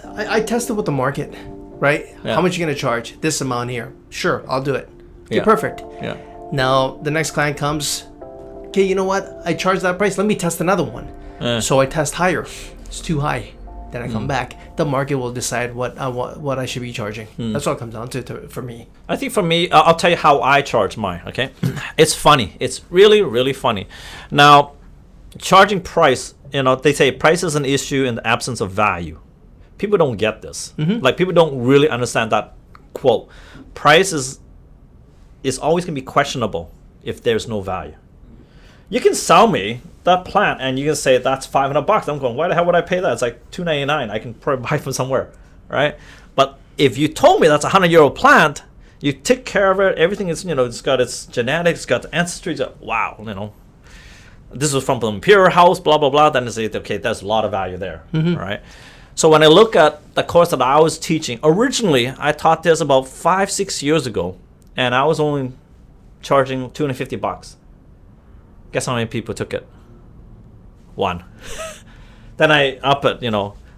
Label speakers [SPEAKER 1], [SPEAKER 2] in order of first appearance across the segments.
[SPEAKER 1] I tested with the market, right?
[SPEAKER 2] Yeah.
[SPEAKER 1] How much you going to charge? This amount here. Sure, I'll do it. Okay,
[SPEAKER 2] Yeah.
[SPEAKER 1] perfect.
[SPEAKER 2] Yeah.
[SPEAKER 1] Now, the next client comes, okay, you know what? I charge that price. Let me test another one. So I test higher. It's too high. Then I come back. The market will decide what I should be charging. That's what it comes down to for me.
[SPEAKER 2] I think for me, I'll tell you how I charge mine, okay? It's funny. It's really, really funny. Now, charging price, they say price is an issue in the absence of value. People don't get this. Like, people don't really understand that quote. Price is always going to be questionable if there's no value. You can sell me that plant and you can say that's $500. I'm going, why the hell would I pay that? It's like $299. I can probably buy from somewhere, right? But if you told me that's a €100 plant, you take care of it, everything is, it's got its genetics, it's got the ancestry, wow, this was from the imperial house, blah, blah, blah, then it's okay, there's a lot of value there, right? So when I look at the course that I was teaching, originally I taught this about 5-6 years ago, and I was only charging $250. Guess how many people took it? 1. Then I up it,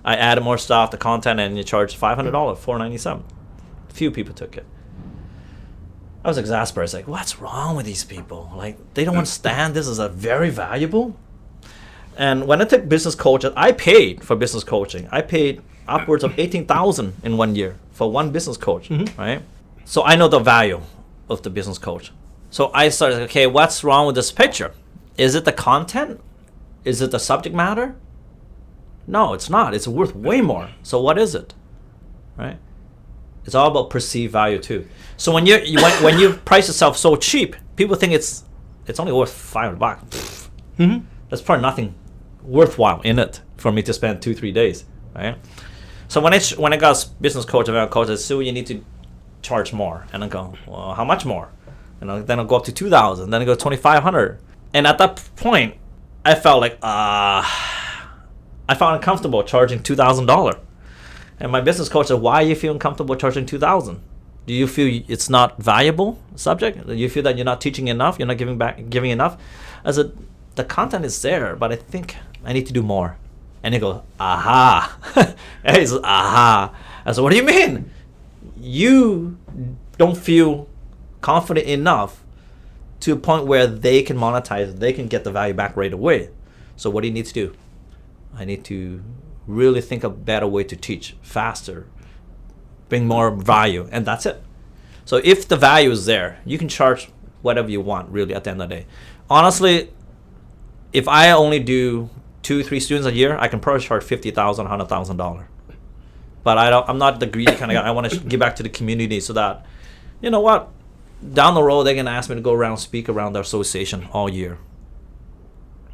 [SPEAKER 2] I added more stuff, the content, and you charge $500, $497. Few people took it. I was exasperated. Like, what's wrong with these people? Like, they don't understand this is a very valuable. And when I took business coaching, I paid for business coaching. I paid upwards of $18,000 in 1 year for one business coach, right? So I know the value of the business coach. So I started, okay, what's wrong with this picture? Is it the content? Is it the subject matter? No, it's not. It's worth way more. So what is it, right? It's all about perceived value too. So when you price yourself so cheap, people think it's only worth $500. There's probably nothing worthwhile in it for me to spend 2-3 days, right? So when I got a business coach, I said, so you need to charge more, and I go, well, how much more? And then I'll go up to $2,000, then I go $2,500, and at that point, I felt like I found uncomfortable charging $2,000. And my business coach said, why are you feeling comfortable charging $2,000? Do you feel it's not valuable subject? Do you feel that you're not teaching enough? You're not giving enough? I said, the content is there, but I think I need to do more. And he goes, aha. And he says, aha. I said, what do you mean? You don't feel confident enough to a point where they can monetize, they can get the value back right away. So what do you need to do? I need to really think of a better way to teach faster, bring more value, and that's it. So if the value is there, you can charge whatever you want, really, at the end of the day. Honestly, if I only do 2-3 students a year, I can probably charge $50,000, $100,000. But I'm not the greedy kind of guy. I want to give back to the community so that, you know what, down the road, they're going to ask me to go around, speak around their association all year.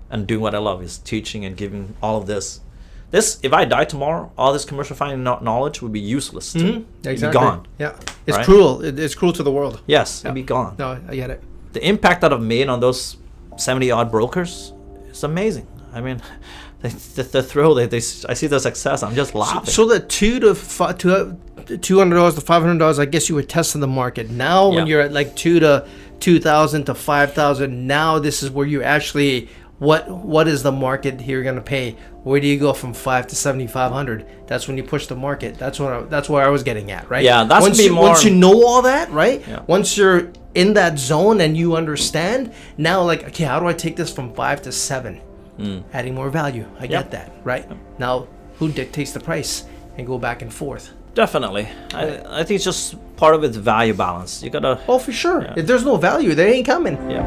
[SPEAKER 2] And doing what I love is teaching and giving all of this. If I die tomorrow, all this commercial finance knowledge would be useless.
[SPEAKER 1] Exactly.
[SPEAKER 2] It'd be gone.
[SPEAKER 1] Yeah. It's
[SPEAKER 2] right?
[SPEAKER 1] cruel. It's cruel to the world.
[SPEAKER 2] Yes,
[SPEAKER 1] Yeah.
[SPEAKER 2] it'd be gone.
[SPEAKER 1] No, I get it.
[SPEAKER 2] The impact that I've made on those 70-odd brokers is amazing. I mean, the thrill, I see the success, I'm just laughing.
[SPEAKER 1] So the $200 to $500, I guess you were testing the market. Now when you're at like $2,000 to $5,000, now this is where you actually, what is the market here going to pay? Where do you go from $5,000 to $7,500? That's when you push the market. That's where I was getting at, right?
[SPEAKER 2] Yeah, that's
[SPEAKER 1] once you know all that, right? Yeah. Once you're in that zone and you understand, now like, okay, how do I take this from 5 to 7? Adding more value. I get that, right? Now, who dictates the price and go back and forth? Definitely.
[SPEAKER 2] I think it's just part of its value balance. You gotta.
[SPEAKER 1] Oh, for sure. If there's no value, they ain't coming.
[SPEAKER 2] Yeah.